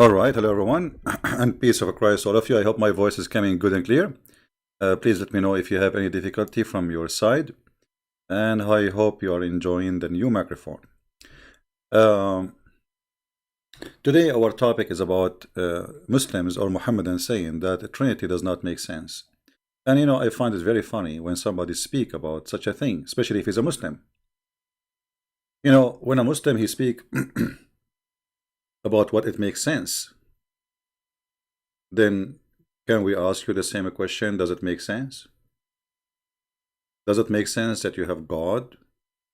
All right, hello everyone, and peace of Christ, all of you. I hope my voice is coming good and clear. Please let me know if you have any difficulty from your side, and I hope you are enjoying the new microphone. Um, Today, our topic is about Muslims or Muhammadans saying that the Trinity does not make sense. And I find it very funny when somebody speak about such a thing, especially if he's a Muslim. When a Muslim he speak about what it makes sense, then can we ask you the same question? Does it make sense? Does it make sense that you have God,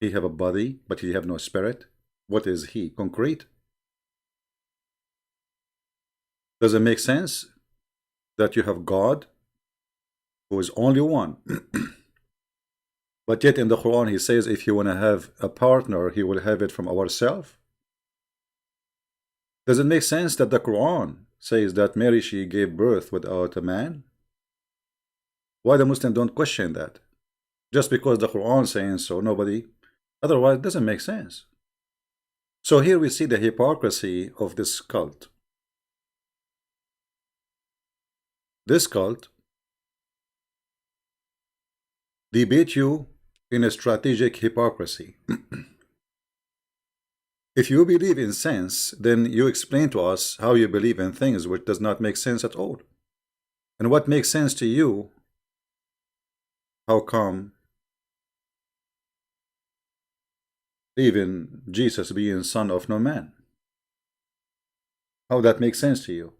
he have a body, but he have no spirit? What is he? Concrete? Does it make sense that you have God, who is only one, but yet in the Quran he says if you want to have a partner, he will have it from ourselves? Does it make sense that the Quran says that Mary, she gave birth without a man? Why the Muslims don't question that? Just because the Quran saying so, nobody, otherwise it doesn't make sense. So here we see the hypocrisy of this cult. This cult debate you in a strategic hypocrisy. If you believe in sense, then you explain to us how you believe in things which does not make sense at all. And what makes sense to you, how come even Jesus being son of no man? How that makes sense to you?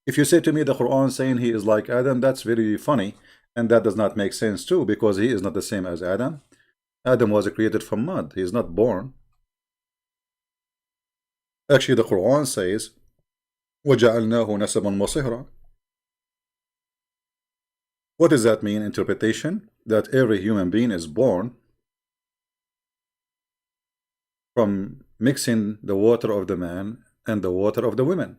If you say to me the Quran saying he is like Adam, that's very funny, and that does not make sense too, because he is not the same as Adam. Adam was created from mud. He is not born. Actually, the Quran says, وَجَعَلْنَاهُ نَسَبًا وَصِهْرًا. What does that mean? Interpretation that every human being is born from mixing the water of the man and the water of the women.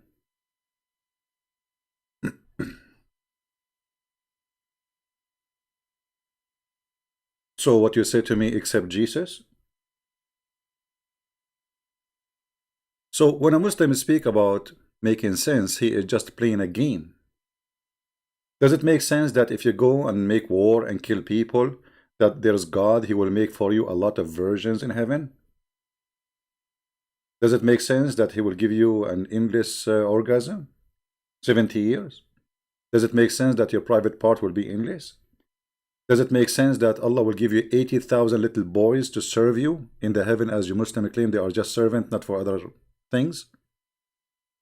So what you say to me, except Jesus? So when a Muslim speak about making sense, he is just playing a game. Does it make sense that if you go and make war and kill people, that there's God, he will make for you a lot of virgins in heaven? Does it make sense that he will give you an endless orgasm? 70 years? Does it make sense that your private part will be endless? Does it make sense that Allah will give you 80,000 little boys to serve you in the heaven, as you Muslim claim they are just servants, not for other things?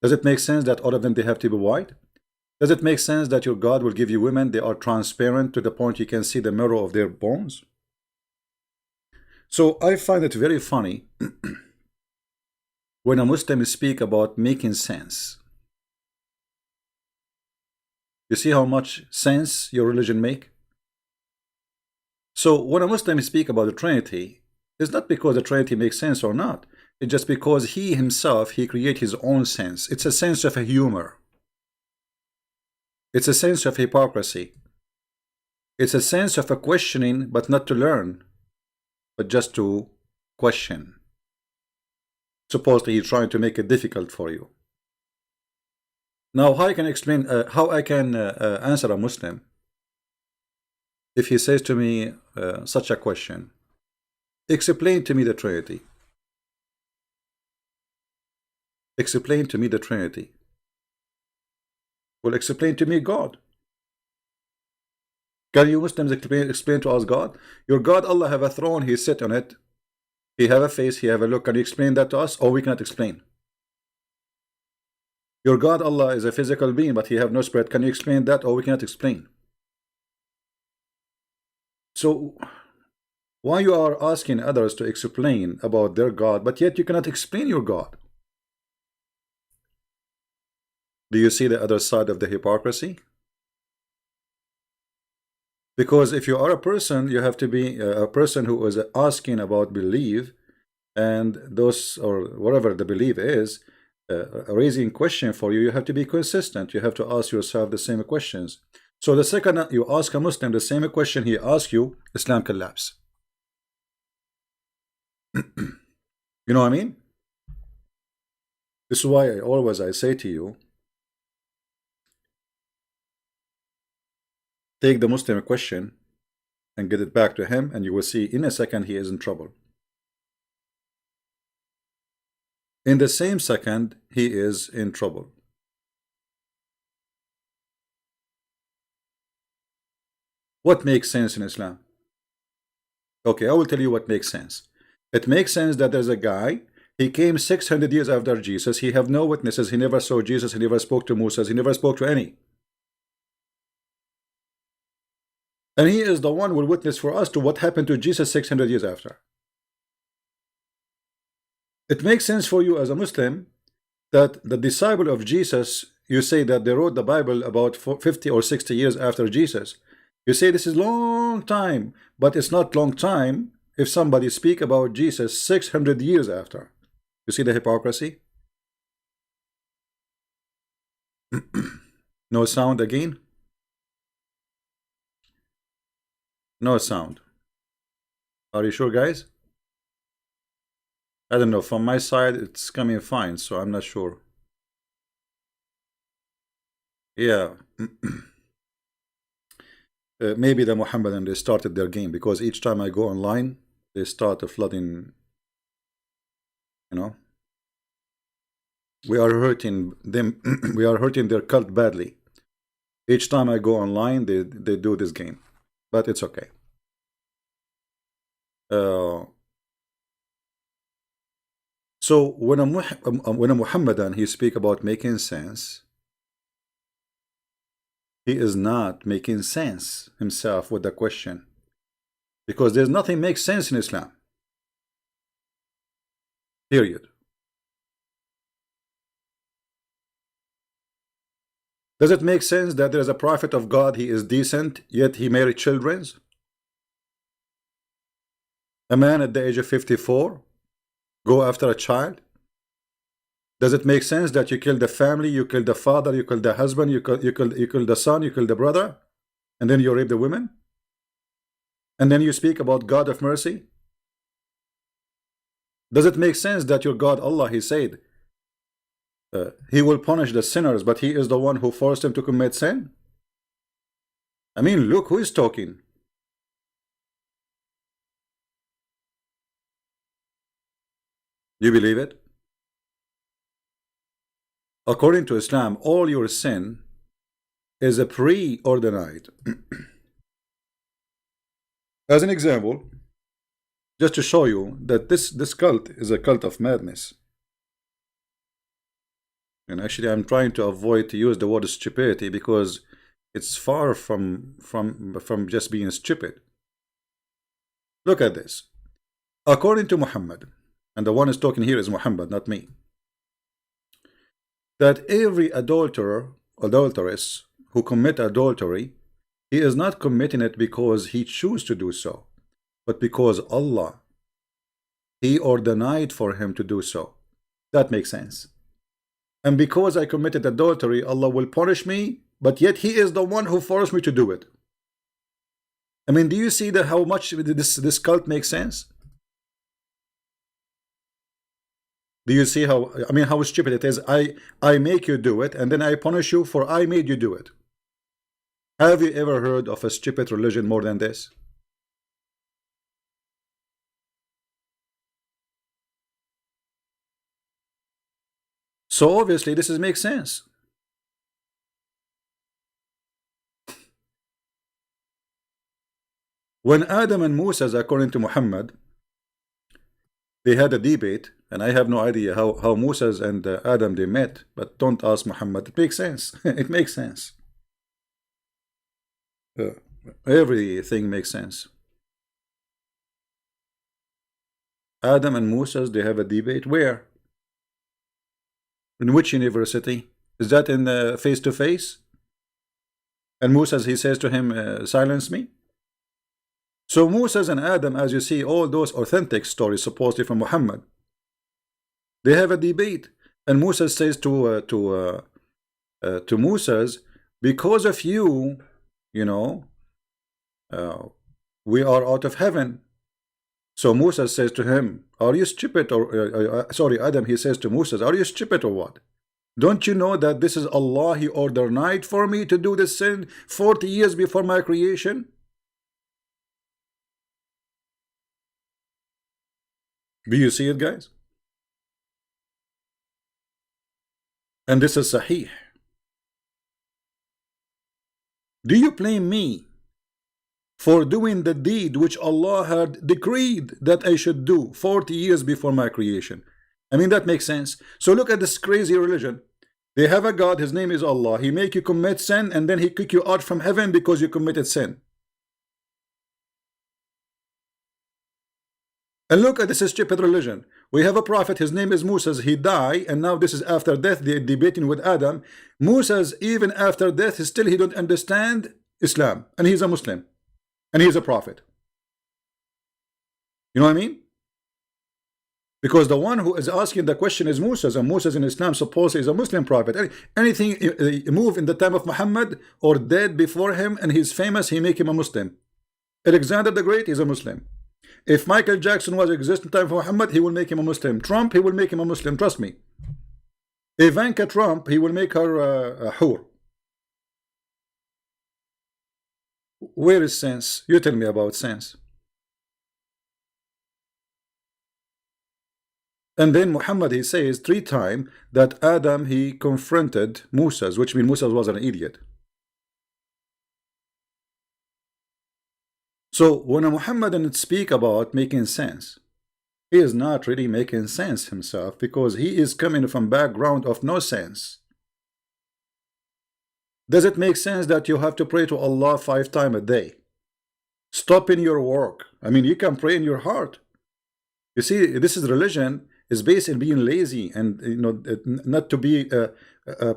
Does it make sense that all of them, they have to be white? Does it make sense that your God will give you women, they are transparent to the point you can see the marrow of their bones? So I find it very funny when a Muslim speak about making sense. You see how much sense your religion make? So when a Muslim speak about the Trinity, it's not because the Trinity makes sense or not. It's just because he himself, he create his own sense. It's a sense of a humor. It's a sense of hypocrisy. It's a sense of a questioning, but not to learn, but just to question. Supposedly he's trying to make it difficult for you. Now, how I can explain, how I can answer a Muslim if he says to me such a question? Explain to me the Trinity. Explain to me the Trinity. Well, explain to me God. Can you Muslims explain to us God? Your God, Allah, have a throne, he sit on it. He have a face, he have a look. Can you explain that to us? Or we cannot explain. Your God, Allah, is a physical being, but he have no spirit. Can you explain that? Or we cannot explain. So why you are asking others to explain about their God, but yet you cannot explain your God? Do you see the other side of the hypocrisy? Because if you are a person, you have to be a person who is asking about belief, and those, or whatever the belief is, raising question for you, you have to be consistent. You have to ask yourself the same questions. So the second you ask a Muslim the same question he asks you, Islam collapse. You know what I mean? This is why I say to you, take the Muslim question and get it back to him, and you will see in a second he is in trouble. In the same second, he is in trouble. What makes sense in Islam? Okay, I will tell you what makes sense. It makes sense that there's a guy, he came 600 years after Jesus, he have no witnesses, he never saw Jesus, he never spoke to Moses, he never spoke to any. And he is the one who will witness for us to what happened to Jesus 600 years after. It makes sense for you as a Muslim that the disciple of Jesus, you say that they wrote the Bible about 50 or 60 years after Jesus. You say this is long time, but it's not long time if somebody speak about Jesus 600 years after. You see the hypocrisy? No sound again? No sound. Are you sure, guys? I don't know. From my side, it's coming fine, so I'm not sure. Yeah. Maybe the Mohammedan, they started their game, because each time I go online, they start flooding. You know, we are hurting them. We are hurting their cult badly. Each time I go online, they do this game, but it's okay. So when a Muhammadan he speak about making sense, he is not making sense himself with the question, because there's nothing makes sense in Islam. Period. Does it make sense that there is a prophet of God, he is decent, yet he married children? A man at the age of 54 go after a child? Does it make sense that you kill the family, you kill the father, you kill the husband, you kill the son, you kill the brother, and then you rape the women? And then you speak about God of mercy? Does it make sense that your God Allah, he said, he will punish the sinners, but he is the one who forced them to commit sin? I mean, look who is talking. You believe it? According to Islam, all your sin is a preordained. As an example, just to show you that this cult is a cult of madness. And actually, I'm trying to avoid to use the word stupidity, because it's far from just being stupid. Look at this. According to Muhammad, and the one who's talking here is Muhammad, not me, that every adulteress who commit adultery, he is not committing it because he chooses to do so, but because Allah, he ordained for him to do so. That makes sense. And because I committed adultery, Allah will punish me, but yet he is the one who forced me to do it. I mean, do you see that how much this cult makes sense? Do you see how, I mean, how stupid it is? I make you do it, and then I punish you for I made you do it. Have you ever heard of a stupid religion more than this? So obviously this makes sense. When Adam and Moses, according to Muhammad, they had a debate, and I have no idea how Moses and Adam they met, but don't ask Muhammad. It makes sense. It makes sense. Everything makes sense. Adam and Moses, they have a debate. Where? In which university? Is that in face to face? And Moses, he says to him, silence me. So Moses and Adam, as you see, all those authentic stories supposedly from Muhammad, they have a debate, and Moses says to Moses, because of you, you know, we are out of heaven. So Moses says to him, are you stupid? Or sorry, Adam, he says to Moses, are you stupid or what? Don't you know that this is Allah? He ordered night for me to do this sin 40 years before my creation. Do you see it, guys? And this is Sahih. Do you blame me for doing the deed which Allah had decreed that I should do 40 years before my creation? I mean, that makes sense. So look at this crazy religion. They have a God, his name is Allah. He make you commit sin and then he kick you out from heaven because you committed sin. And look at this stupid religion. We have a prophet, his name is Moses. He died, and now this is after death. They're debating with Adam. Moses, even after death, still he don't understand Islam, and he's a Muslim, and he's a prophet. You know what I mean? Because the one who is asking the question is Moses, and Moses in Islam supposedly is a Muslim prophet. Anything move in the time of Muhammad or dead before him, and he's famous, he make him a Muslim. Alexander the Great is a Muslim. If Michael Jackson was exist in time for Muhammad, he will make him a Muslim. Trump, he will make him a Muslim, trust me. Ivanka Trump, he will make her a whore. Where is sense? You tell me about sense. And then Muhammad, he says 3 times that Adam, he confronted Moses, which means Moses was an idiot. So when a Muhammadan speak about making sense, he is not really making sense himself, because he is coming from background of no sense. Does it make sense that you have to pray to Allah 5 times a day? Stop in your work. I mean, you can pray in your heart. You see, this is religion is based in being lazy and not to be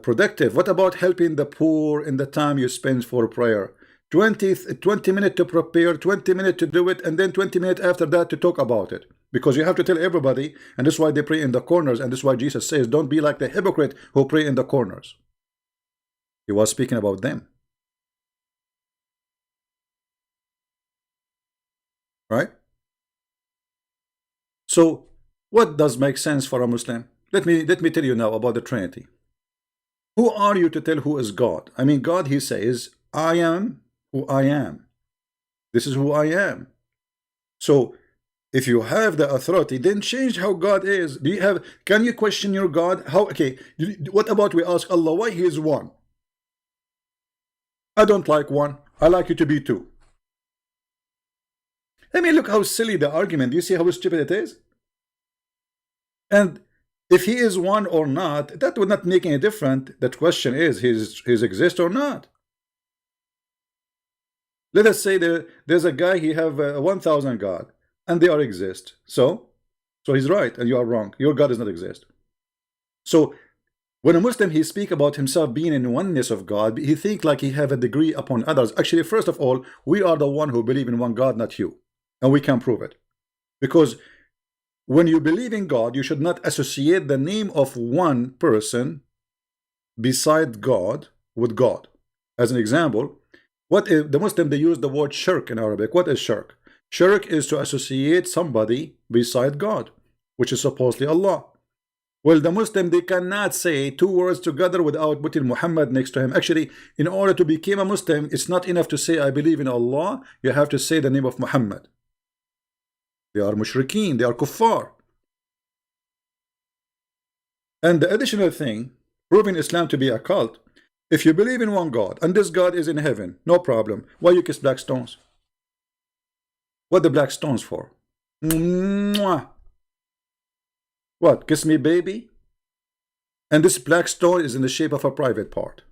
productive. What about helping the poor in the time you spend for prayer? 20 minutes to prepare, 20 minutes to do it, and then 20 minutes after that to talk about it. Because you have to tell everybody, and that's why they pray in the corners, and that's why Jesus says, don't be like the hypocrite who pray in the corners. He was speaking about them. Right? So, what does make sense for a Muslim? Let me tell you now about the Trinity. Who are you to tell who is God? I mean, God, he says, I am who I am. This is who I am. So if you have the authority, then change how God is. Do you have? Can you question your God? How? Okay. What about we ask Allah why He is one? I don't like one. I like you to be 2. I mean, look how silly the argument. Do you see how stupid it is? And if He is one or not, that would not make any difference. The question is, He's exist or not? Let us say there's a guy, he have 1,000 God, and they are exist. So he's right, and you are wrong. Your God does not exist. So when a Muslim, he speak about himself being in oneness of God, he think like he have a degree upon others. Actually, first of all, we are the one who believe in one God, not you. And we can prove it. Because when you believe in God, you should not associate the name of one person beside God with God. As an example, what if the Muslim, they use the word shirk in Arabic? What is shirk? Shirk is to associate somebody beside God, which is supposedly Allah. Well, the Muslim, they cannot say 2 words together without putting Muhammad next to him. Actually, in order to become a Muslim, it's not enough to say I believe in Allah. You have to say the name of Muhammad. They are mushrikeen, they are kuffar. And the additional thing, proving Islam to be a cult, if you believe in one God, and this God is in heaven, no problem. Why you kiss black stones? What the black stones for? Mwah. What, kiss me baby? And this black stone is in the shape of a private part.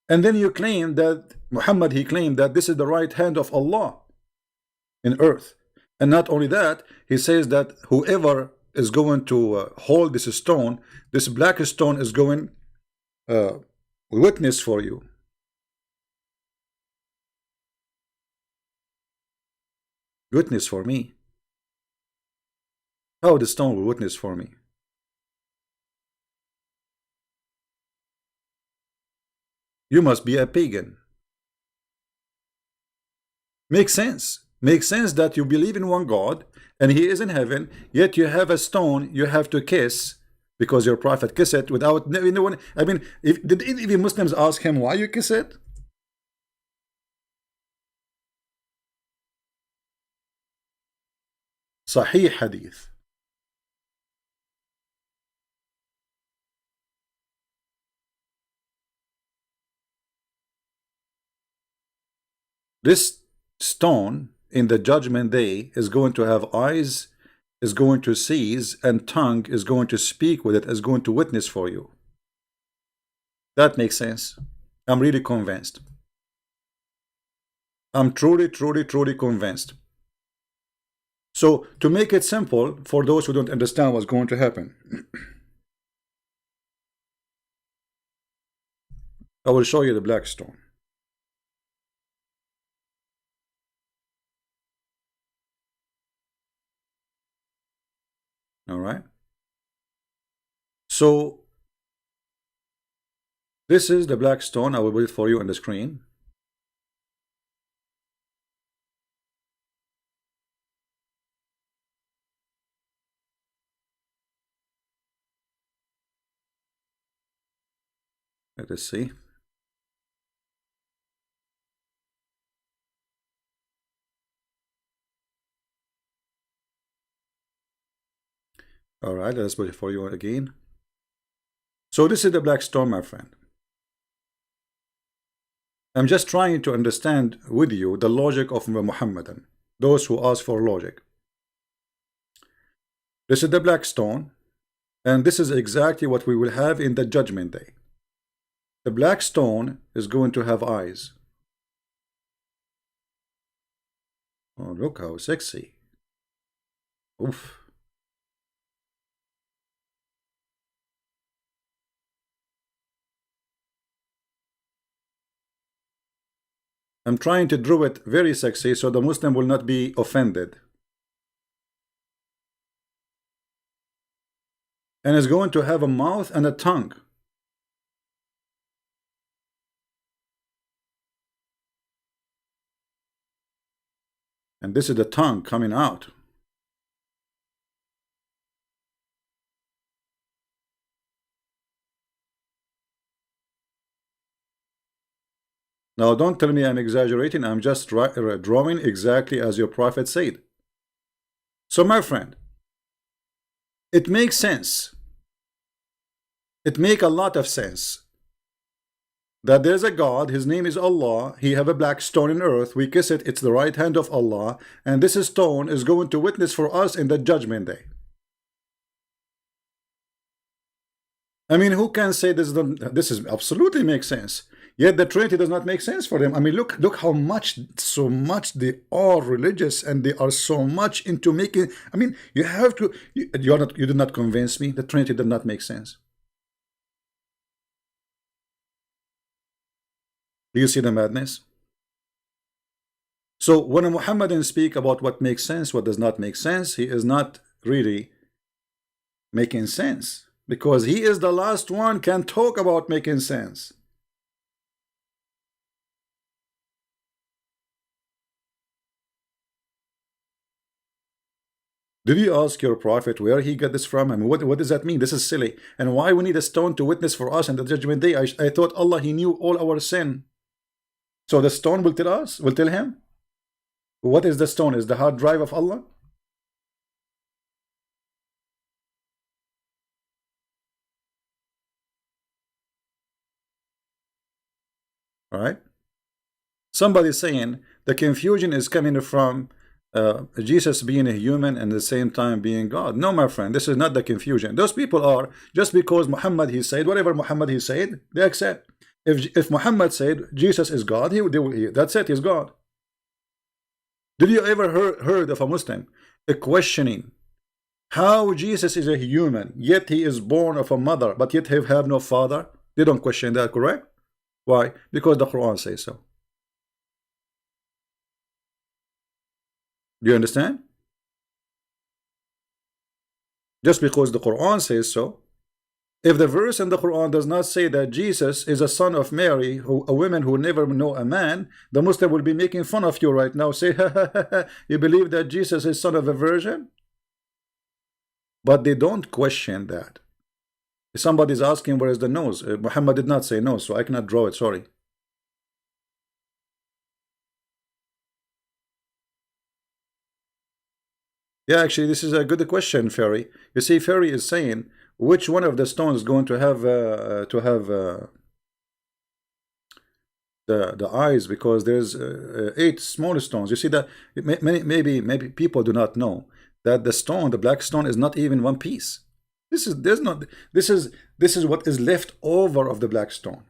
And then you claim that, Muhammad, he claimed that this is the right hand of Allah in earth. And not only that, he says that whoever is going to hold this stone, this black stone is going witness for you. Witness for me? How the stone will witness for me? You must be a pagan. Makes sense. Makes sense that you believe in one God and he is in heaven, yet you have a stone you have to kiss because your prophet kiss it without anyone. I mean, did any Muslims ask him why you kiss it? Sahih hadith. This stone in the judgment day is going to have eyes, is going to seize, and tongue is going to speak with it, is going to witness for you. That makes sense. I'm really convinced. I'm truly convinced. So to make it simple for those who don't understand what's going to happen, I will show you the black stone. All right. So this is the black stone. I will put it for you on the screen. Let us see. All right, let's put it for you again. So this is the black stone, my friend. I'm just trying to understand with you the logic of Muhammadan, those who ask for logic. This is the black stone, and this is exactly what we will have in the judgment day. The black stone is going to have eyes. Oh, look how sexy. Oof. I'm trying to draw it very sexy so the Muslim will not be offended. And it's going to have a mouth and a tongue. And this is the tongue coming out. Now don't tell me I'm exaggerating. I'm just drawing exactly as your prophet said. So my friend, it makes sense. It makes a lot of sense that there's a God, his name is Allah, he have a black stone in earth, we kiss it, it's the right hand of Allah, and this stone is going to witness for us in the judgment day. I mean, who can say this? This is absolutely makes sense. Yet the Trinity does not make sense for them. I mean, look how much, so much they are religious, and they are so much into making. I mean, you have to. You did not convince me. The Trinity did not make sense. Do you see the madness? So when a Muhammadan speak about what makes sense, what does not make sense, he is not really making sense, because he is the last one can talk about making sense. Did you ask your prophet where he got this from? I mean, what does that mean? This is silly. And why we need a stone to witness for us in the judgment day? I thought Allah, he knew all our sin. So the stone will tell us, will tell him? What is the stone? Is the hard drive of Allah? All right. Somebody saying the confusion is coming from Jesus being a human and at the same time being God. No, my friend, this is not the confusion. Those people are, just because Muhammad he said, whatever Muhammad he said, they accept. If Muhammad said Jesus is God, that's it, he's God. Did you ever heard of a Muslim questioning how Jesus is a human, yet he is born of a mother, but yet he have no father? They don't question that, correct? Why? Because the Quran says so. Do you understand? Just because the Quran says so, If the verse in the Quran does not say that Jesus is a son of Mary, who, a woman who never know a man, the Muslim will be making fun of you right now. Say, you believe that Jesus is son of a virgin? But they don't question that. If somebody's asking where is the nose, Muhammad did not say nose, so I cannot draw it, sorry. Yeah, actually, this is a good question, Ferry. You see, Ferry is saying which one of the stones is going to have the eyes, because there's 8 small stones. You see that maybe people do not know that the stone, the black stone, is not even one piece. This is what is left over of the black stone.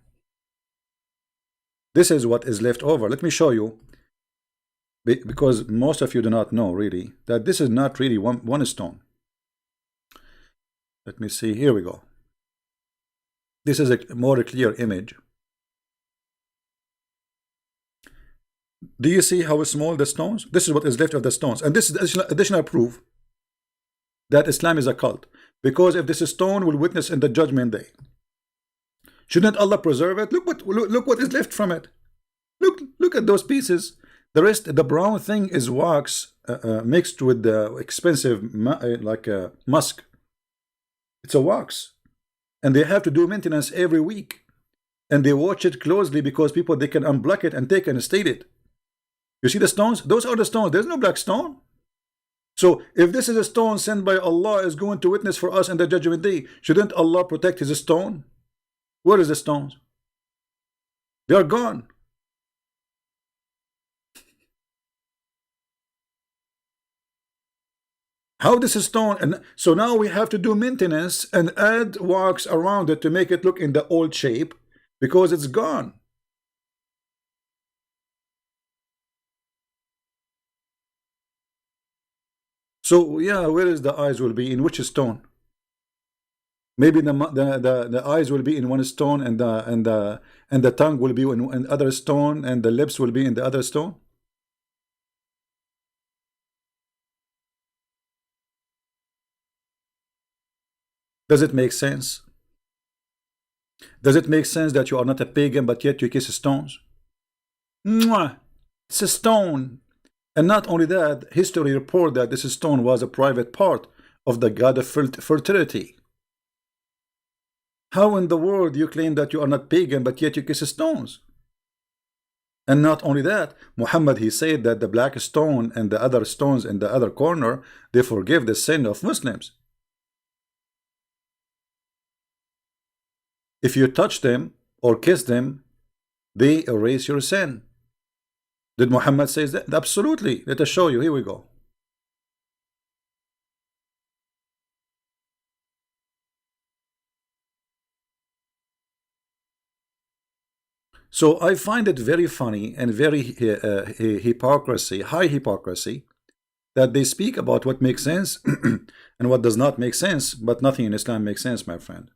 This is what is left over. Let me show you, because most of you do not know really that this is not really one stone. Let me see. Here we go. This is a more clear image. Do you see how small the stones? This is what is left of the stones, and this is additional proof that Islam is a cult. Because if this stone will witness in the judgment day, shouldn't Allah preserve it? Look what is left from it. Look at those pieces. The rest, the brown thing, is wax mixed with the expensive musk. It's a wax, and they have to do maintenance every week, and they watch it closely because people, they can unblock it and take and state it. You see the stones? Those are the stones. There's no black stone. So if this is a stone sent by Allah, is going to witness for us in the judgment day, shouldn't Allah protect his stone? Where is the stones? They are gone. How this is stone? And so now we have to do maintenance and add wax around it to make it look in the old shape, because it's gone. So yeah, where is the eyes will be? In which stone? Maybe the eyes will be in one stone, and the tongue will be in other stone, and the lips will be in the other stone. Does it make sense? Does it make sense that you are not a pagan, but yet you kiss stones? Mwah! It's a stone. And not only that, history report that this stone was a private part of the god of fertility. How in the world you claim that you are not pagan, but yet you kiss stones? And not only that, Muhammad, he said that the black stone and the other stones in the other corner, they forgive the sin of Muslims. If you touch them or kiss them, they erase your sin. Did Muhammad say that? Absolutely. Let us show you. Here we go. So I find it very funny and very hypocrisy, high hypocrisy, that they speak about what makes sense and what does not make sense, but nothing in Islam makes sense, my friend.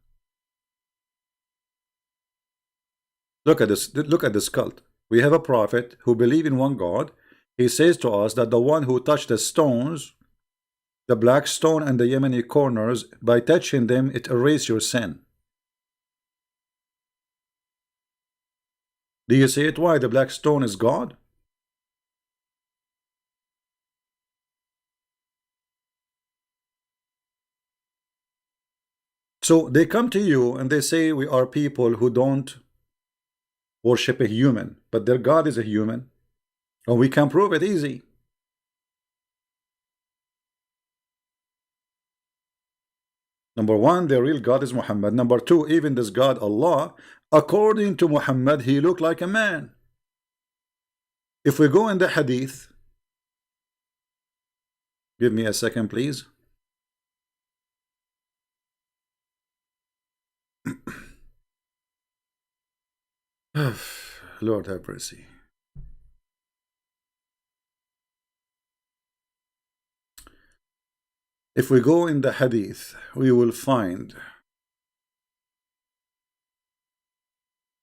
Look at this. Look at this cult. We have a prophet who believes in one God. He says to us that the one who touched the stones, the black stone and the Yemeni corners, by touching them, it erases your sin. Do you see it? Why? The black stone is God? So they come to you and they say we are people who don't worship a human, but their God is a human, and we can prove it easy. Number one, their real God is Muhammad. Number two, even this God Allah, according to Muhammad, he looked like a man. If we go in the hadith, give me a second please. Lord have mercy. If we go in the hadith, we will find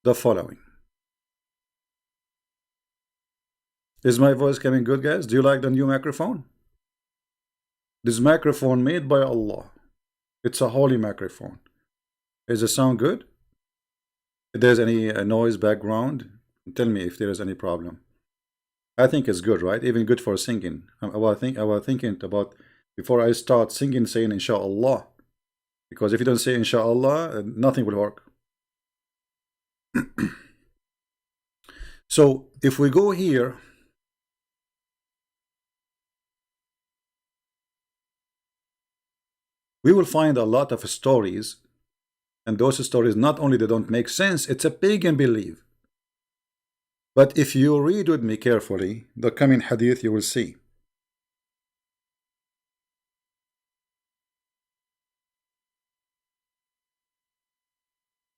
the following. Is my voice coming good, guys? Do you like the new microphone? This microphone made by Allah. It's a holy microphone. Is the sound good? If there's any noise background, tell me if there is any problem. I think it's good, right? Even good for singing. I was thinking about before I start singing, saying Inshallah, because if you don't say Inshallah, nothing will work. So if we go here, we will find a lot of stories, and those stories not only they don't make sense, it's a pagan belief. But if you read with me carefully the coming hadith, you will see.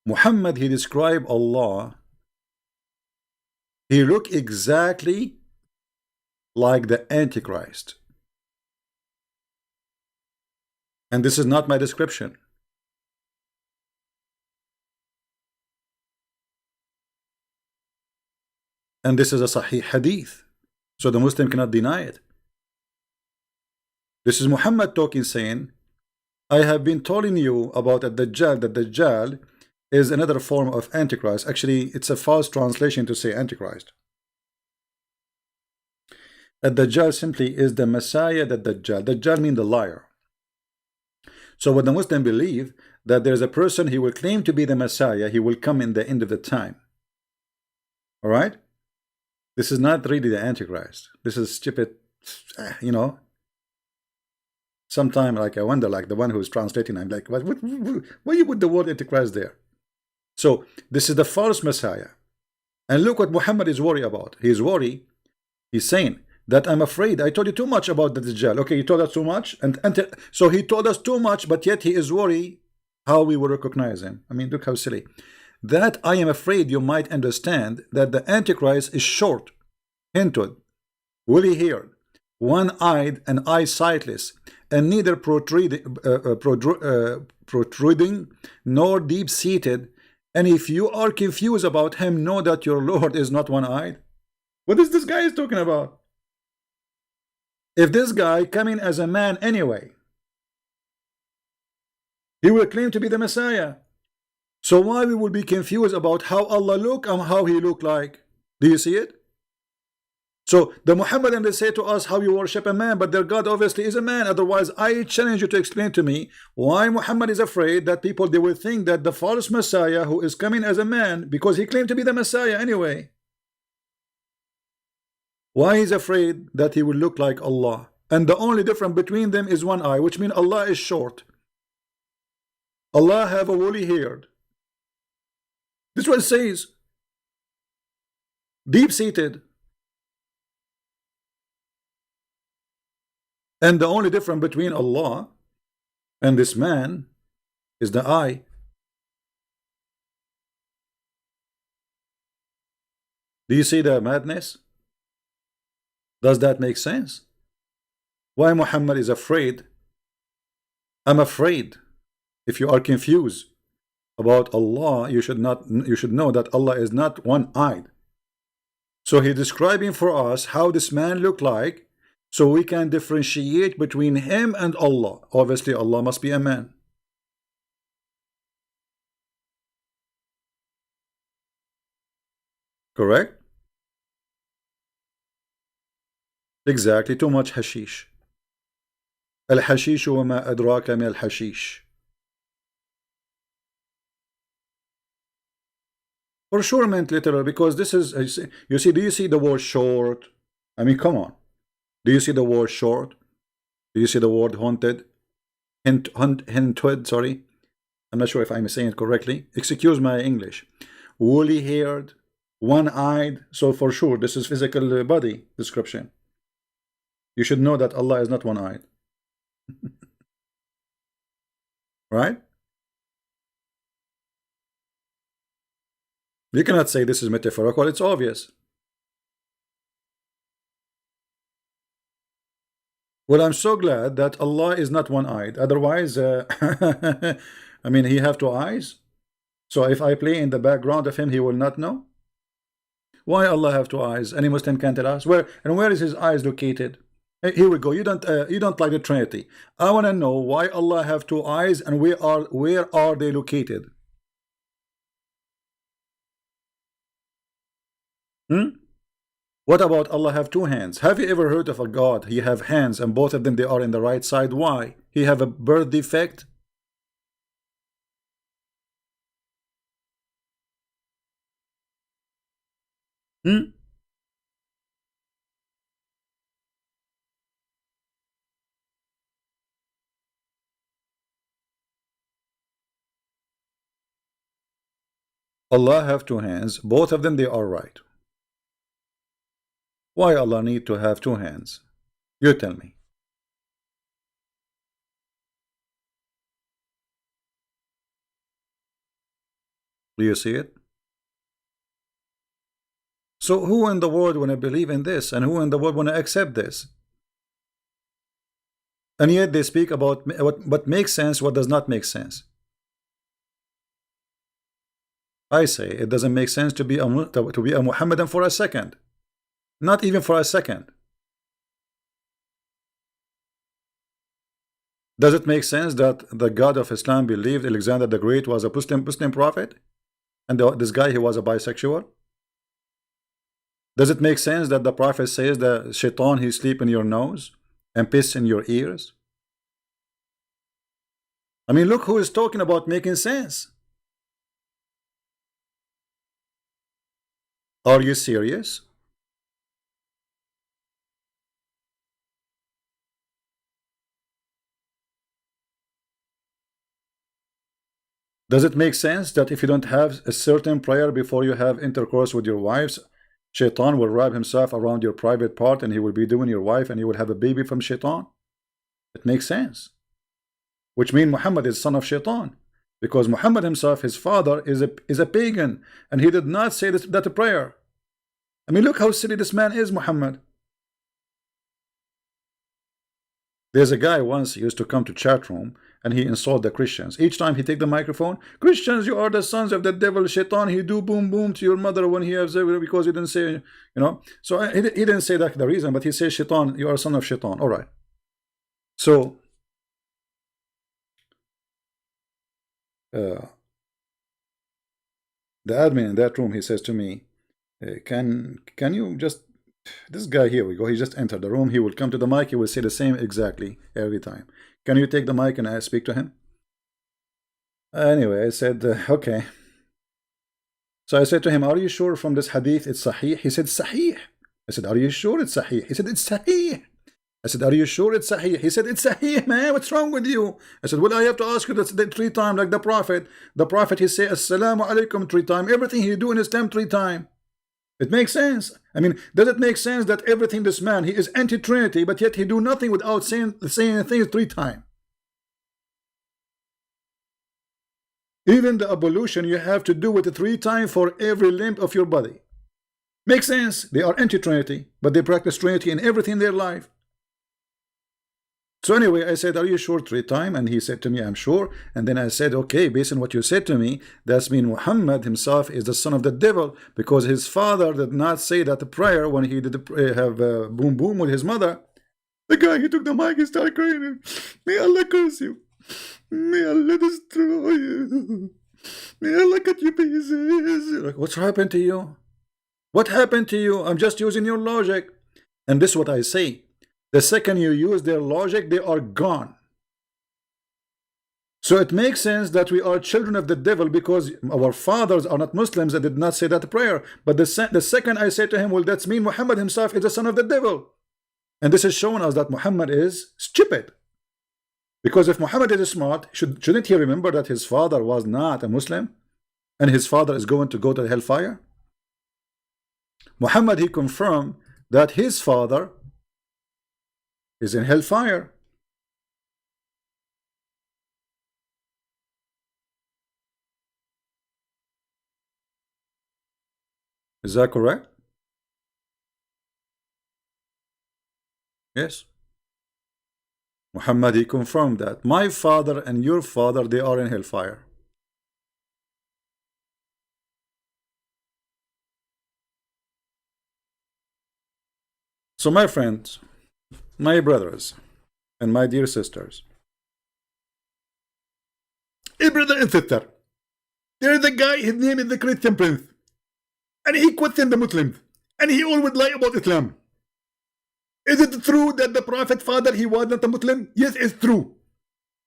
Muhammad, he described Allah, he looked exactly like the Antichrist. And this is not my description. And this is a Sahih hadith, so the Muslim cannot deny it. This is Muhammad talking, saying, I have been telling you about the Dajjal, that Dajjal is another form of Antichrist. Actually, it's a false translation to say Antichrist. That Dajjal simply is the Messiah, that Dajjal means the liar. So what the Muslim believe, that there's a person, he will claim to be the Messiah, he will come in the end of the time. All right? This is not really the Antichrist. This is stupid, you know. Sometimes, like, I wonder, like the one who's translating, I'm like, why you put the word Antichrist there? So this is the false Messiah. And look what Muhammad is worried about. He's worried. He's saying that I'm afraid. I told you too much about the Dajjal. Okay, you told us too much. And so he told us too much, but yet he is worried how we will recognize him. I mean, look how silly. That I am afraid you might understand that the Antichrist is short, hinted, woolly-haired, one-eyed and eye-sightless, and neither protruding nor deep-seated. And if you are confused about him, know that your Lord is not one-eyed. What is this guy is talking about? If this guy coming as a man anyway, he will claim to be the Messiah. So why we will be confused about how Allah look and how he look like? Do you see it? So the Muhammadan, they say to us how you worship a man, but their God obviously is a man. Otherwise, I challenge you to explain to me why Muhammad is afraid that people, they will think that the false Messiah who is coming as a man, because he claimed to be the Messiah anyway. Why he's afraid that he will look like Allah? And the only difference between them is one eye, which means Allah is short. Allah have a woolly hair. This is what it says. Deep-seated. And the only difference between Allah and this man is the eye. Do you see the madness? Does that make sense? Why Muhammad is afraid? I'm afraid. If you are confused about Allah, you should know that Allah is not one-eyed. So he's describing for us how this man looked like, so we can differentiate between him and Allah. Obviously, Allah must be a man. Correct? Exactly, too much hashish. Al-hashish wa ma adraka min al-hashish. For sure meant literal, because this is, you see, do you see the word short? I mean, come on. Do you see the word short? Do you see the word haunted? Hinted, sorry. I'm not sure if I'm saying it correctly. Excuse my English. Woolly-haired, one-eyed. So for sure, this is physical body description. You should know that Allah is not one-eyed. Right? You cannot say this is metaphorical. It's obvious. Well, I'm so glad that Allah is not one-eyed. Otherwise, I mean, he have two eyes. So if I play in the background of him, he will not know. Why Allah have two eyes? Any Muslim can tell us where is his eyes located? Here we go. You don't like the Trinity. I want to know why Allah have two eyes and where are they located? Hmm? What about Allah have two hands? Have you ever heard of a God? He have hands and both of them they are in the right side. Why? He have a birth defect? Hmm? Allah have two hands, both of them they are right. Why Allah need to have two hands? You tell me. Do you see it? So who in the world want to believe in this, and who in the world want to accept this? And yet they speak about what makes sense, what does not make sense. I say it doesn't make sense to be a Muhammadan for a second. Not even for a second. Does it make sense that the God of Islam believed Alexander the Great was a Muslim prophet? And this guy, he was a bisexual? Does it make sense that the prophet says that shaitan, he sleep in your nose and piss in your ears? I mean, look who is talking about making sense. Are you serious? Does it make sense that if you don't have a certain prayer before you have intercourse with your wives, Shaitan will wrap himself around your private part and he will be doing your wife and you will have a baby from Shaitan? It makes sense. Which means Muhammad is son of Shaitan. Because Muhammad himself, his father, is a pagan, and he did not say that prayer. I mean, look how silly this man is, Muhammad. There's a guy once used to come to chat room and he insulted the Christians. Each time he take the microphone, Christians, you are the sons of the devil, Shaitan. He do boom boom to your mother when he has because he didn't say, you know. So he didn't say that the reason, but he says Shaitan, you are a son of Shaitan. All right. So the admin in that room, he says to me, can you just, this guy, here we go, he just entered the room, he will come to the mic, he will say the same exactly every time. Can you take the mic and I speak to him? Anyway, I said, okay. So I said to him, are you sure from this hadith it's sahih? He said, sahih. I said, are you sure it's sahih? He said, it's sahih. I said, are you sure it's sahih? He said, it's sahih, man. What's wrong with you? I said, well, I have to ask you that 3 times like the Prophet. The Prophet, he say, assalamu alaikum 3 times. Everything he do in Islam 3 times. It makes sense. I mean, does it make sense that everything this man, he is anti-Trinity, but yet he do nothing without saying things 3 times? Even the ablution, you have to do it 3 times for every limb of your body. Makes sense. They are anti-Trinity, but they practice Trinity in everything in their life. So anyway, I said, are you sure 3 times? And he said to me, I'm sure. And then I said, okay, based on what you said to me, that's mean Muhammad himself is the son of the devil, because his father did not say that prayer when he did have boom boom with his mother. The guy, he took the mic and started crying. May Allah curse you. May Allah destroy you. May Allah cut you pieces. Like, what's happened to you? What happened to you? I'm just using your logic. And this is what I say. The second you use their logic, they are gone. So it makes sense that we are children of the devil because our fathers are not Muslims and did not say that prayer. But the second I say to him, well, that's mean Muhammad himself is the son of the devil. And this is showing us that Muhammad is stupid. Because if Muhammad is smart, shouldn't he remember that his father was not a Muslim? And his father is going to go to hellfire? Muhammad, he confirmed that his father is in hellfire. Is that correct? Yes. Muhammad, he confirmed that my father and your father, they are in hellfire. So my friends, my brothers, and my dear sisters, hey brother and sister, there is a guy, his name is the Christian Prince, and he questioned the Muslims. and he always lie about Islam. Is it true that the Prophet father, he was not a Muslim? Yes, it's true.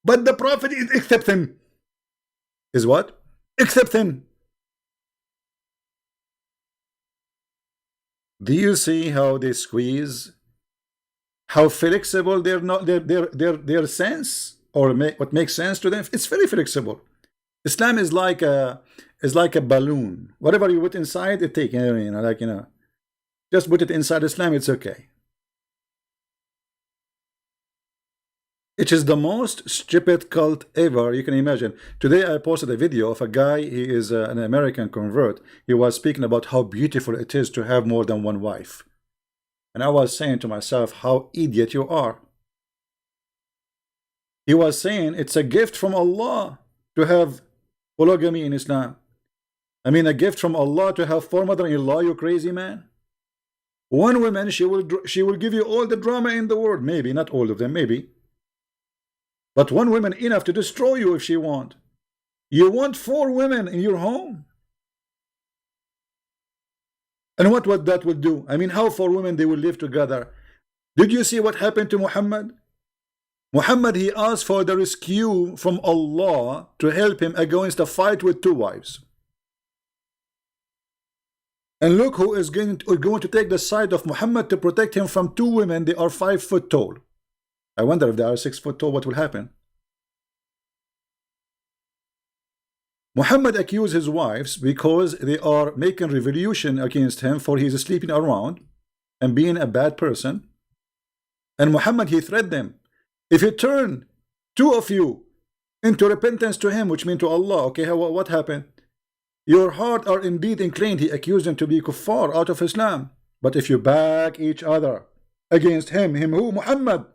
But the Prophet is exception. Is what? Exception. Do you see how they squeeze? How flexible they're not their sense, or what makes sense to them? It's very flexible. Islam is like a balloon. Whatever you put inside, it take, just put it inside Islam, it's okay. It is the most stupid cult ever you can imagine. Today I posted a video of a guy, he is an American convert. He was speaking about how beautiful it is to have more than one wife. And I was saying to myself, how idiot you are. He was saying it's a gift from Allah to have polygamy in Islam. I mean, a gift from Allah to have 4 mother-in-law, you crazy man. One woman, she will give you all the drama in the world. Maybe, not all of them, maybe. But one woman enough to destroy you if she want. You want 4 women in your home? And what that would do? I mean, how 4 women they will live together? Did you see what happened to Muhammad? Muhammad, he asked for the rescue from Allah to help him against a fight with 2 wives. And look who is going to take the side of Muhammad to protect him from 2 women. They are 5 foot tall. I wonder if they are 6 foot tall, what will happen? Muhammad accused his wives because they are making revolution against him, for he is sleeping around and being a bad person. And Muhammad, he threatened them. If you turn 2 of you into repentance to him, which means to Allah, okay, what happened? Your heart are indeed inclined. He accused them to be kuffar, out of Islam. But if you back each other against him who? Muhammad.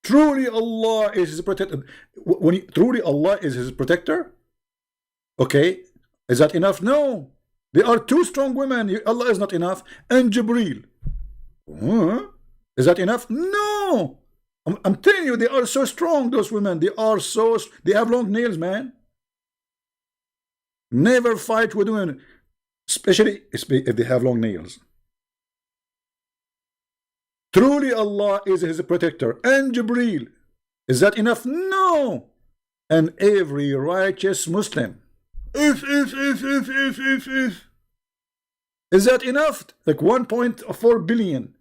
Truly Allah is his protector. Truly Allah is his protector. Okay, is that enough? No. There are 2 strong women. Allah is not enough. And Jibreel. Is that enough? No. I'm telling you, they are so strong, those women. They have long nails, man. Never fight with women, especially if they have long nails. Truly Allah is his protector. And Jibreel. Is that enough? No. And every righteous Muslim. If. Is that enough? Like 1.4 billion.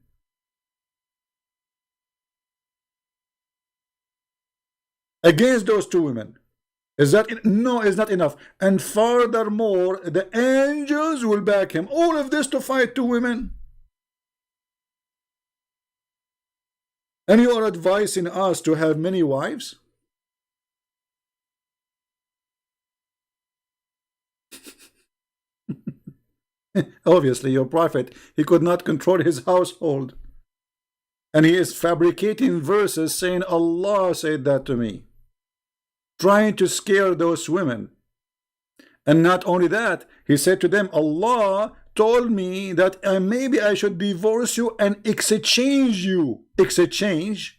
Against those 2 women. Is that no, it's not enough. And furthermore, the angels will back him. All of this to fight 2 women. And you are advising us to have many wives? Obviously, your prophet, he could not control his household. And he is fabricating verses saying, Allah said that to me. Trying to scare those women. And not only that, he said to them, Allah told me that maybe I should divorce you and exchange you. Exchange?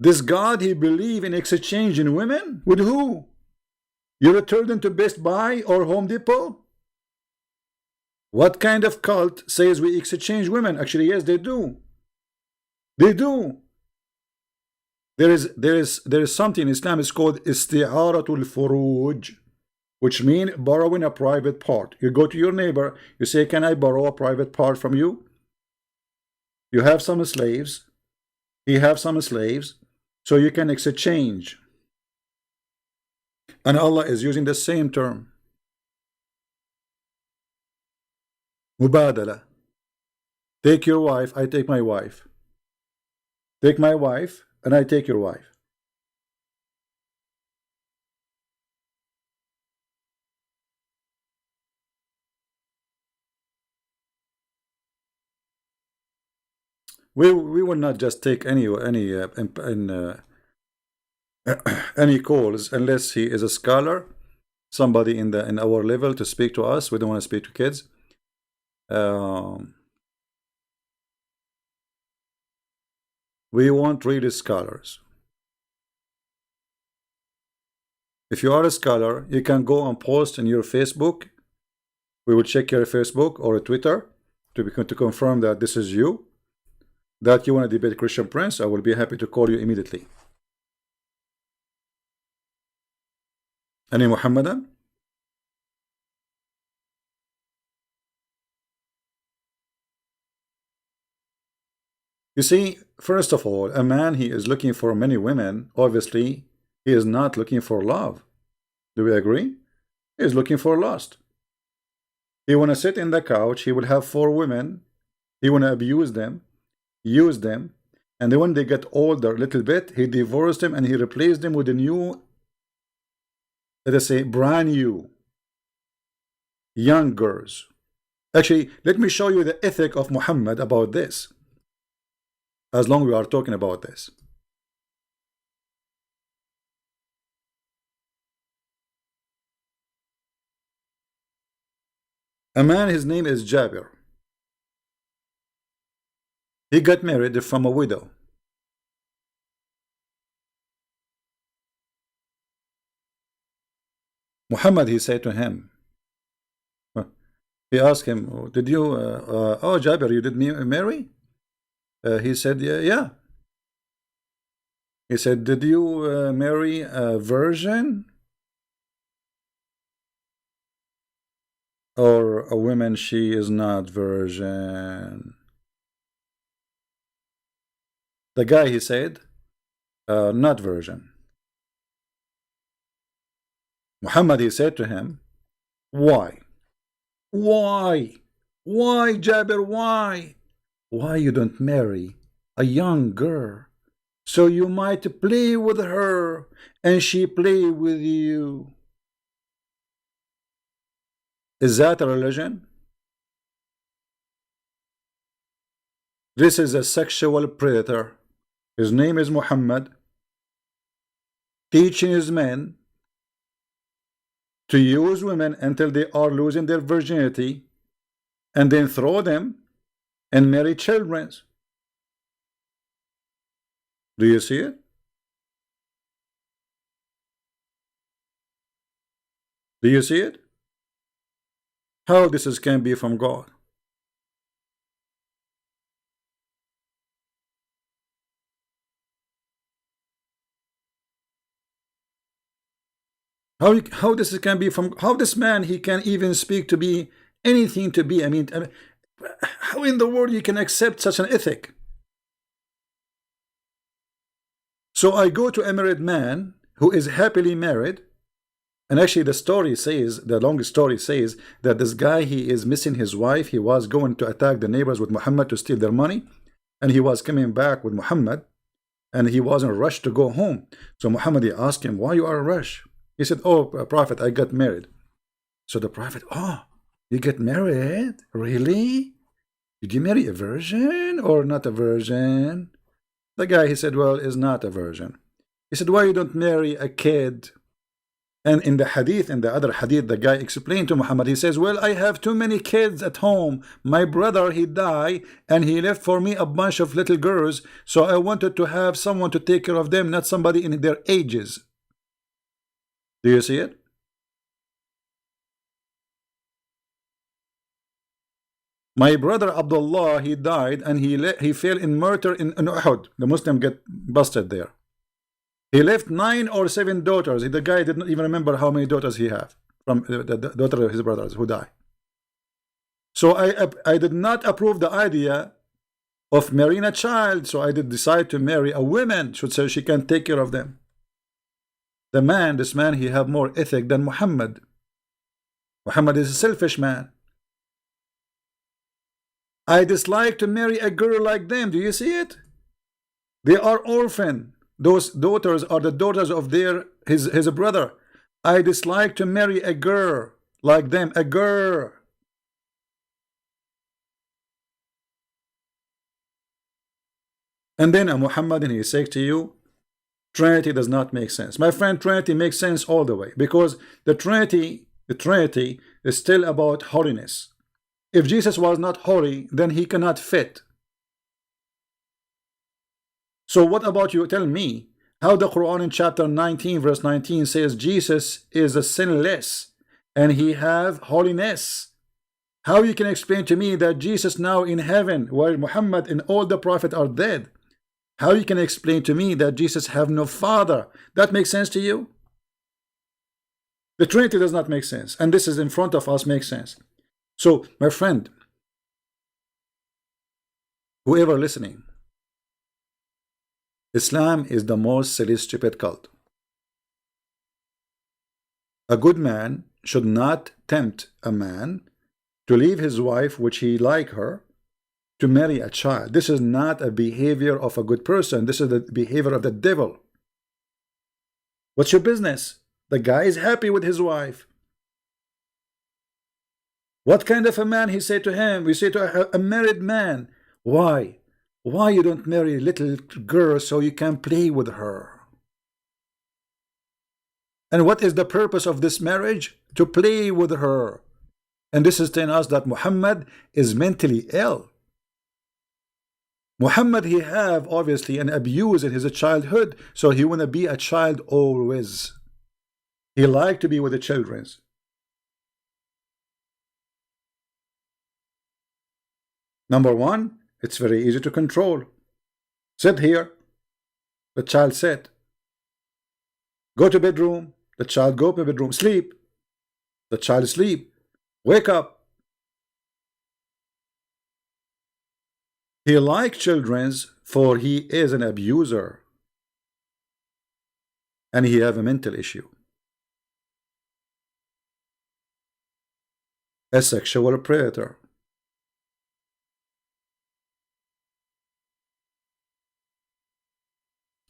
This God, he believe in exchanging women? With who? You return them to Best Buy or Home Depot? What kind of cult says we exchange women? Actually, yes, they do. They do. There is something in Islam is called isti'aratul furuj, which means borrowing a private part. You go to your neighbor, you say, can I borrow a private part from you? You have some slaves, he have some slaves, so you can exchange. And Allah is using the same term. Mubadala. Take your wife, I take my wife. Take my wife, and I take your wife. We will not just take any calls unless he is a scholar, somebody in our level to speak to us. We don't want to speak to kids. We want really scholars. If you are a scholar, you can go and post in your Facebook We will check your Facebook or Twitter to confirm that this is you, that you want to debate Christian Prince. I will be happy to call you immediately. Any Muhammadan? You see, first of all, a man, he is looking for many women. Obviously, he is not looking for love. Do we agree? He is looking for lust. He want to sit in the couch. He will have 4 women. He want to abuse them, use them, and then when they get older a little bit, he divorced them and he replaced them with a new, let us say, brand new, young girls. Actually, let me show you the ethic of Muhammad about this, as long as we are talking about this. A man, his name is Jabir. He got married from a widow. Muhammad, he said to him, he asked him, did you, oh Jabir, you did marry? He said, yeah. He said, did you marry a virgin? Or a woman, she is not virgin? The guy, he said, not virgin. Muhammad, he said to him, why? Why? Why, Jabir, why? Why you don't marry a young girl so you might play with her and she play with you? Is that a religion? This is a sexual predator. His name is Muhammad, teaching his men to use women until they are losing their virginity and then throw them and marry children. Do you see it? Do you see it? How this can be from God? How this can be from, how this man, he can even speak to be anything to be, I mean, how in the world you can accept such an ethic? So I go to a married man who is happily married, and actually the story says, the long story says, that this guy, he is missing his wife. He was going to attack the neighbors with Muhammad to steal their money, and he was coming back with Muhammad, and he was in a rush to go home. So Muhammad, he asked him, why you are in a rush? He said, oh, Prophet, I got married. So the Prophet, oh, you get married? Really? Did you marry a virgin or not a virgin? The guy, he said, well, is not a virgin. He said, why you don't marry a kid? And in the hadith, in the other hadith, the guy explained to Muhammad, he says, well, I have too many kids at home. My brother, he died, and he left for me a bunch of little girls, so I wanted to have someone to take care of them, not somebody in their ages. Do you see it? My brother Abdullah, he died, and he fell in murder in Uhud. The Muslim get busted there. He left 9 or 7 daughters. The guy did not even remember how many daughters he had from the daughter of his brothers who died. So I did not approve the idea of marrying a child. So I did decide to marry a woman, so she can take care of them. The man, this man, he have more ethic than Muhammad. Muhammad is a selfish man. I dislike to marry a girl like them. Do you see it? They are orphan. Those daughters are the daughters of his brother. I dislike to marry a girl like them, a girl. And then Muhammad, and he says to you, Trinity does not make sense. My friend, Trinity makes sense all the way, because the Trinity is still about holiness. If Jesus was not holy, then he cannot fit. So what about you? Tell me how the Quran in chapter 19 verse 19 says Jesus is a sinless and he have holiness. How you can explain to me that Jesus now in heaven, while Muhammad and all the prophets are dead? How you can explain to me that Jesus have no father? That makes sense to you? The Trinity does not make sense, and this is in front of us makes sense. So, my friend, whoever listening, Islam is the most silly, stupid cult. A good man should not tempt a man to leave his wife, which he like her, to marry a child. This is not a behavior of a good person. This is the behavior of the devil. What's your business? The guy is happy with his wife. What kind of a man? He said to him, we say to a married man, why you don't marry a little girl so you can play with her? And what is the purpose of this marriage? To play with her. And this is telling us that Muhammad is mentally ill. Muhammad, he have obviously an abuse in his childhood, so he wanna be a child always. He like to be with the children. Number one, it's very easy to control. Sit here, the child sit. Go to bedroom, the child go to bedroom. Sleep, the child sleep. Wake up. He like children's, for he is an abuser, and he have a mental issue, a sexual predator.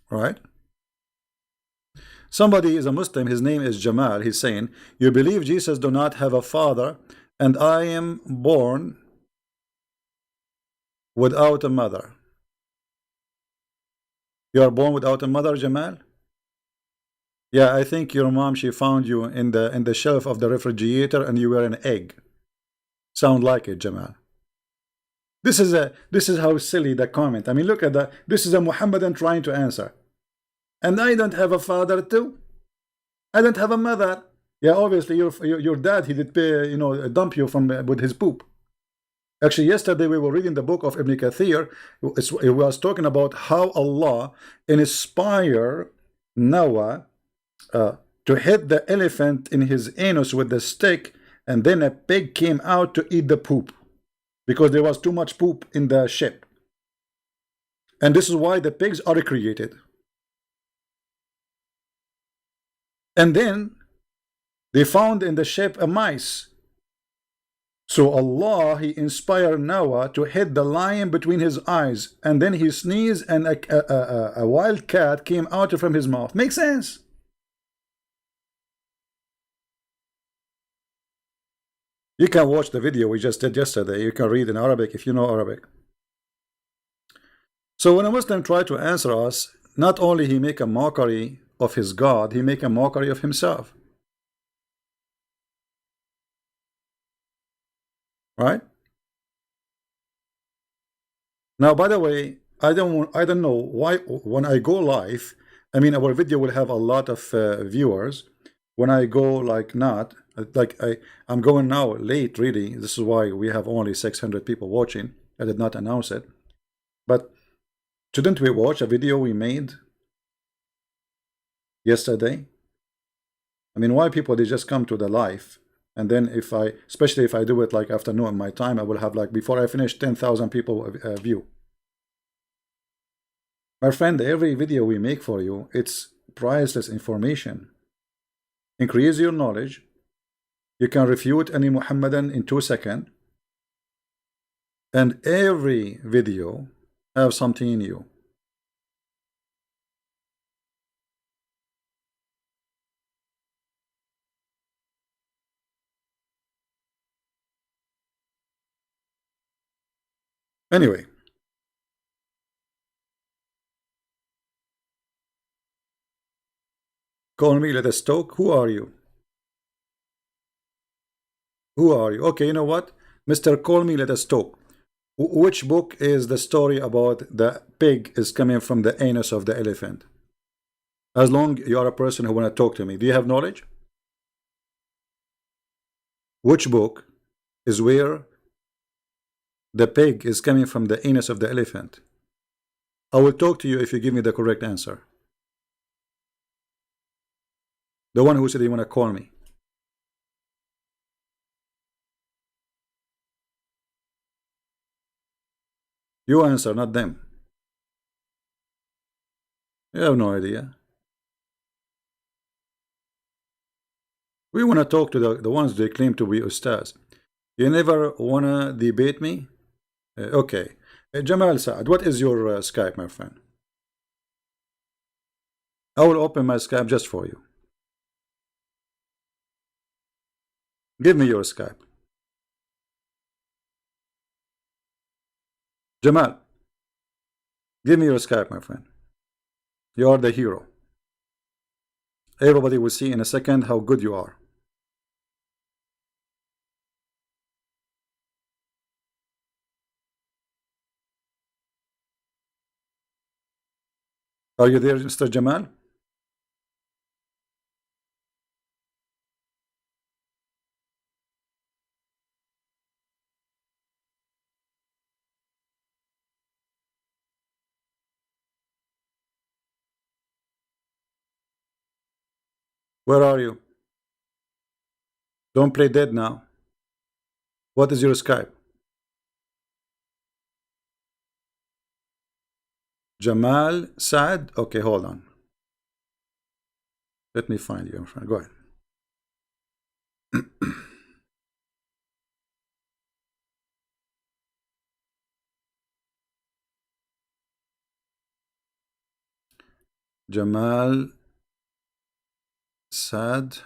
Right? Somebody is a Muslim, his name is Jamal. He's saying, you believe Jesus do not have a father, and I am born without a mother. You are born without a mother, Jamal? Yeah, I think your mom, she found you in the shelf of the refrigerator and you were an egg. Sound like it, Jamal. This is how silly the comment. I mean, look at that. This is a Muhammadan trying to answer. And I don't have a father too. I don't have a mother. Yeah, obviously your dad, he did pay, dump you from with his poop. Actually, yesterday we were reading the book of Ibn Kathir. It was talking about how Allah inspired Noah to hit the elephant in his anus with the stick, and then a pig came out to eat the poop because there was too much poop in the ship. And this is why the pigs are created. And then they found in the ship a mice. So Allah, he inspired Noah to hit the lion between his eyes, and then he sneezed and a wild cat came out from his mouth. Makes sense? You can watch the video we just did yesterday. You can read in Arabic if you know Arabic. So when a Muslim try to answer us, not only he make a mockery of his God, he make a mockery of himself. Right? Now, by the way, I don't know why when I go live, I mean our video will have a lot of viewers. When I go like I'm going now late really. This is why we have only 600 people watching. I did not announce it. But shouldn't we watch a video we made yesterday? I mean, why people they just come to the live, and then especially if I do it like afternoon my time, I will have like before I finish 10,000 people view. My friend, every video we make for you, it's priceless information. Increase your knowledge. You can refute any Muhammadan in 2 seconds, and every video have something new. Anyway, call me, let us talk. Who are you? Who are you? Okay, you know what? Mr. Call me, let us talk. Which book is the story about the pig is coming from the anus of the elephant? As long you are a person who want to talk to me, do you have knowledge? Which book is where the pig is coming from the anus of the elephant. I will talk to you if you give me the correct answer. The one who said you want to call me. You answer, not them. You have no idea. We want to talk to the ones they claim to be ustaz. You never want to debate me? Okay. Jamal Saad, what is your Skype, my friend? I will open my Skype just for you. Give me your Skype. Jamal, give me your Skype, my friend. You are the hero. Everybody will see in a second how good you are. Are you there, Mr. Jamal? Where are you? Don't play dead now. What is your Skype? Jamal Saad? Okay, hold on. Let me find you, my friend. Go ahead. Jamal Saad.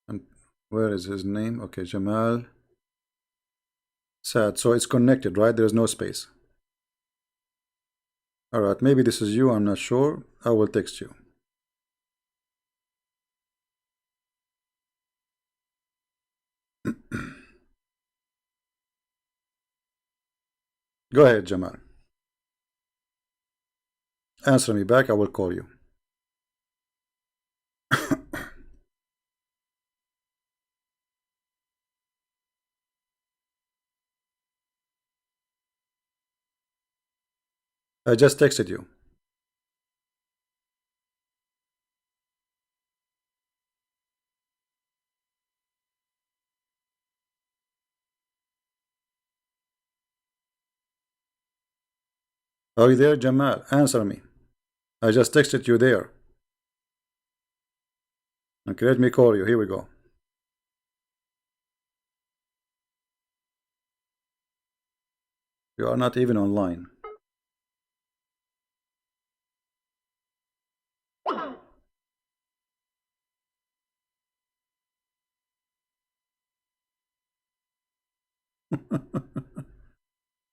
And where is his name? Okay, Jamal Saad. So it's connected, right? There's no space. All right, maybe this is you. I'm not sure. I will text you. Go ahead, Jamal. Answer me back. I will call you. I just texted you. Are you there, Jamal? Answer me. I just texted you there. Okay, let me call you. Here we go. You are not even online.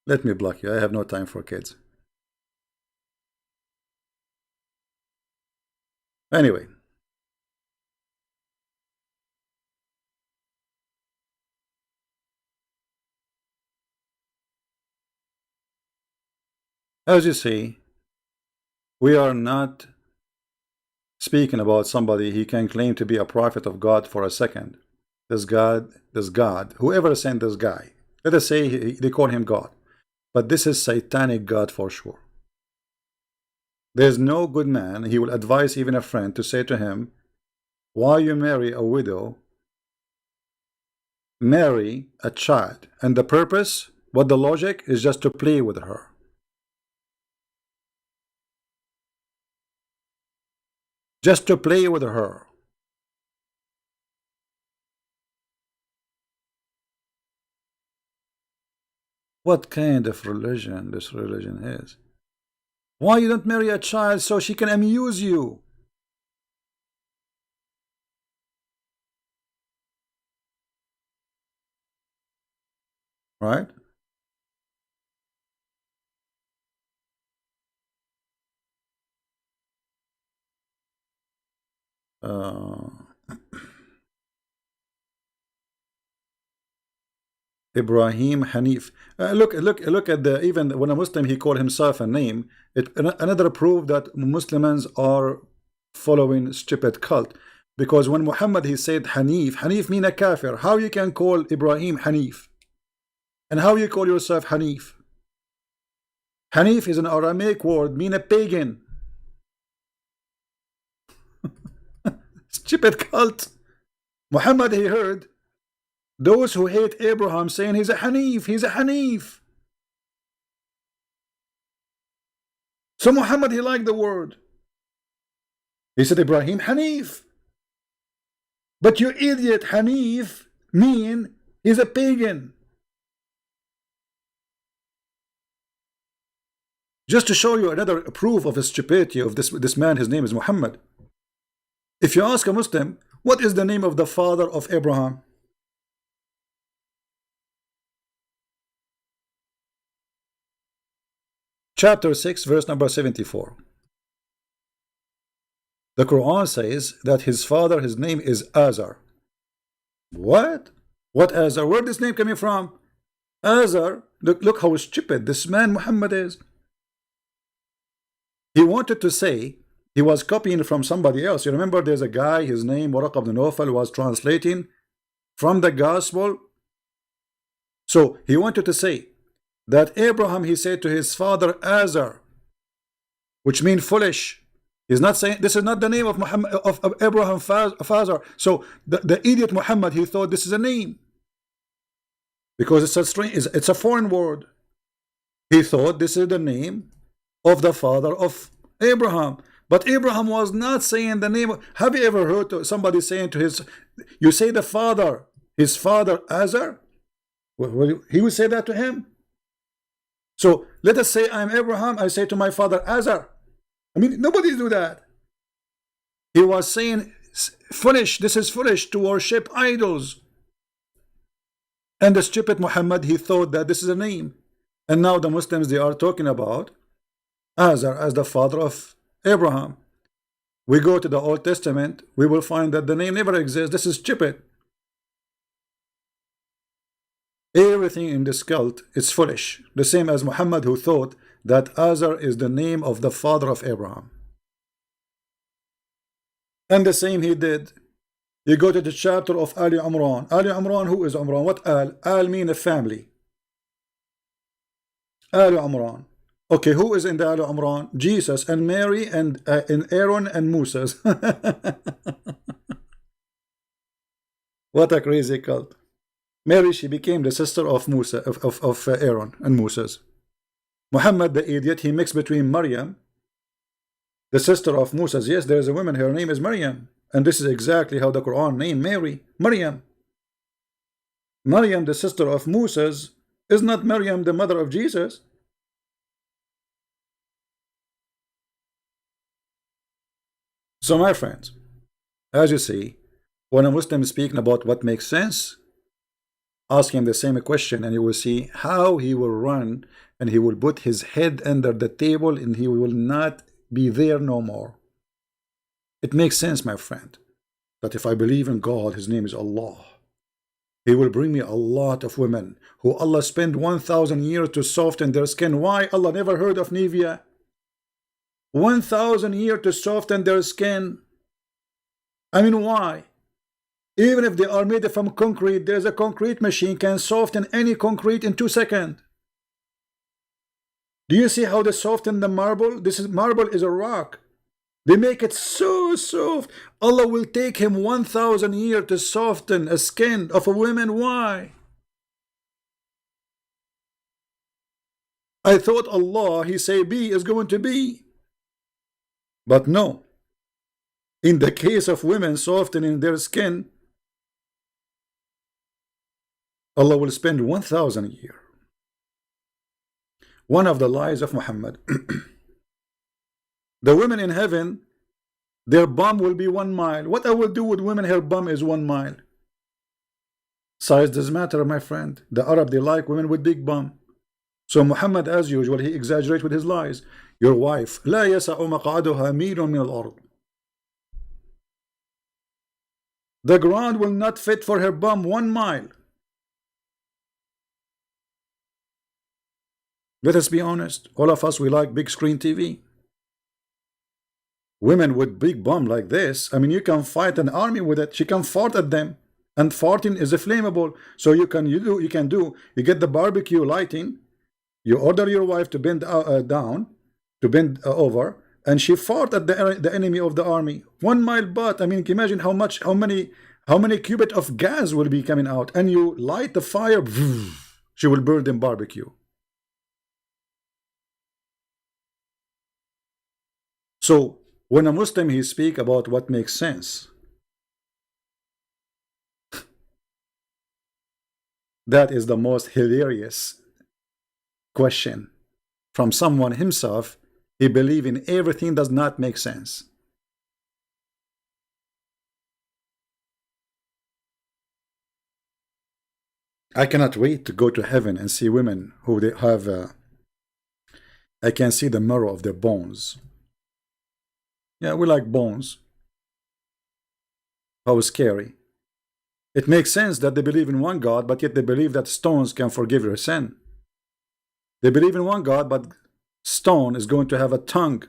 Let me block you. I have no time for kids. Anyway. As you see, we are not speaking about somebody he can claim to be a prophet of God for a second. This God, whoever sent this guy, let us say they call him God. But this is satanic God for sure. There's no good man, he will advise even a friend to say to him, why you marry a widow, marry a child. And the purpose, what the logic is just to play with her. Just to play with her. What kind of religion this religion is? Why you don't marry a child so she can amuse you? Right? Uh, Ibrahim Hanif. Look at the, even when a Muslim he called himself a name. Another proof that Muslims are following stupid cult. Because when Muhammad he said Hanif, Hanif mean a kafir. How you can call Ibrahim Hanif? And how you call yourself Hanif? Hanif is an Aramaic word, mean a pagan. Stupid cult. Muhammad he heard those who hate Abraham saying he's a Hanif, he's a Hanif. So Muhammad he liked the word. He said Ibrahim Hanif. But you idiot, Hanif mean he's a pagan. Just to show you another proof of the stupidity of this man, his name is Muhammad. If you ask a Muslim, what is the name of the father of Abraham? Chapter 6, verse number 74. The Quran says that his father, his name is Azar. What? What Azar? Where this name coming from? Azar. Look how stupid this man Muhammad is. He wanted to say he was copying from somebody else. You remember there's a guy, his name Waraq ibn Nawfal, was translating from the gospel. So he wanted to say that Abraham, he said to his father Azar, which means foolish. He's not saying, this is not the name of Muhammad, of Abraham's father. So the idiot Muhammad, he thought this is a name because it's a strange, it's a foreign word. He thought this is the name of the father of Abraham. But Abraham was not saying the name. Have you ever heard somebody saying to his, you say the father, his father Azar? He would say that to him. So let us say I'm Abraham, I say to my father Azar. I mean, nobody do that. He was saying foolish, this is foolish to worship idols. And the stupid Muhammad, he thought that this is a name. And now the Muslims, they are talking about Azar as the father of Abraham. We go to the Old Testament, we will find that the name never exists. This is stupid. Everything in this cult is foolish. The same as Muhammad, who thought that Azar is the name of the father of Abraham. And the same he did. You go to the chapter of Ali Imran. Ali Imran, who is Imran? What Al? Al mean a family. Ali Imran. Okay, who is in the Ali Imran? Jesus and Mary and Aaron and Moses. What a crazy cult. Mary, she became the sister of Musa, of Aaron and Moses. Muhammad, the idiot, he mixed between Maryam, the sister of Moses. Yes, there is a woman, her name is Maryam. And this is exactly how the Quran named Mary, Maryam. Maryam, the sister of Moses, is not Maryam, the mother of Jesus. So my friends, as you see, when a Muslim is speaking about what makes sense, ask him the same question and you will see how he will run and he will put his head under the table and he will not be there no more. It makes sense, my friend, that if I believe in God, his name is Allah, he will bring me a lot of women who Allah spent 1,000 years to soften their skin. Why? Allah never heard of Nivea. 1,000 years to soften their skin. I mean, why? Even if they are made from concrete, there's a concrete machine can soften any concrete in 2 seconds. Do you see how they soften the marble? Marble is a rock. They make it so soft. Allah will take him 1,000 years to soften a skin of a woman. Why? I thought Allah, he say be is going to be. But no. In the case of women softening their skin, Allah will spend 1,000 years. One of the lies of Muhammad. The women in heaven, their bum will be 1 mile. What I will do with women, her bum is 1 mile. Size doesn't matter, my friend. The Arab, they like women with big bum. So Muhammad, as usual, he exaggerates with his lies. Your wife, لا يسع مقعدها ميل من الأرض. The ground will not fit for her bum 1 mile. Let us be honest. All of us, we like big screen TV. Women with big bum like this, I mean, you can fight an army with it. She can fart at them, and farting is flammable. So you get the barbecue lighting. You order your wife to bend down, to bend over, and she fart at the enemy of the army. 1 mile butt. I mean, can you imagine how many cubit of gas will be coming out, and you light the fire, she will burn them barbecue. So when a Muslim he speak about what makes sense, that is the most hilarious question from someone himself. He believe in everything does not make sense. I cannot wait to go to heaven and see women who they have I can see the marrow of their bones. Yeah, we like bones. How scary. It makes sense that they believe in one God, but yet they believe that stones can forgive your sin. They believe in one God, but stone is going to have a tongue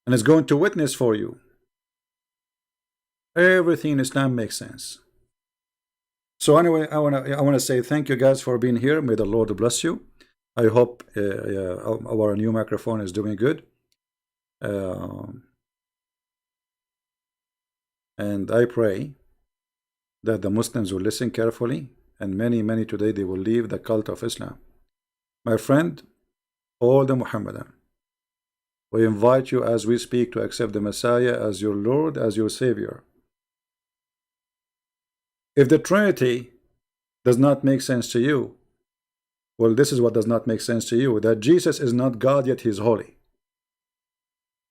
and is going to witness for you. Everything in Islam makes sense. So anyway, I wanna say thank you guys for being here. May the Lord bless you. I hope our new microphone is doing good. And I pray that the Muslims will listen carefully, and many today they will leave the cult of Islam. My friend, all the Muhammadan, we invite you as we speak to accept the Messiah as your Lord, as your Savior. If the Trinity does not make sense to you, well, this is what does not make sense to you, that Jesus is not God, yet he is holy.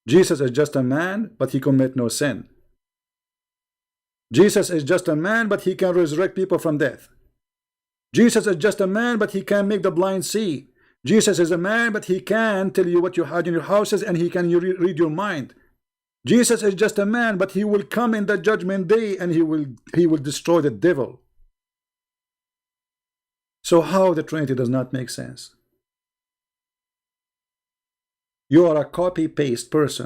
Jesus is just a man, but he commit no sin. Jesus is just a man, but he can resurrect people from death. Jesus is just a man, but he can make the blind see. Jesus is a man, but he can tell you what you had in your houses, and he can read your mind. Jesus is just a man, but he will come in the judgment day, and he will destroy the devil. So how the Trinity does not make sense? You are a copy-paste person.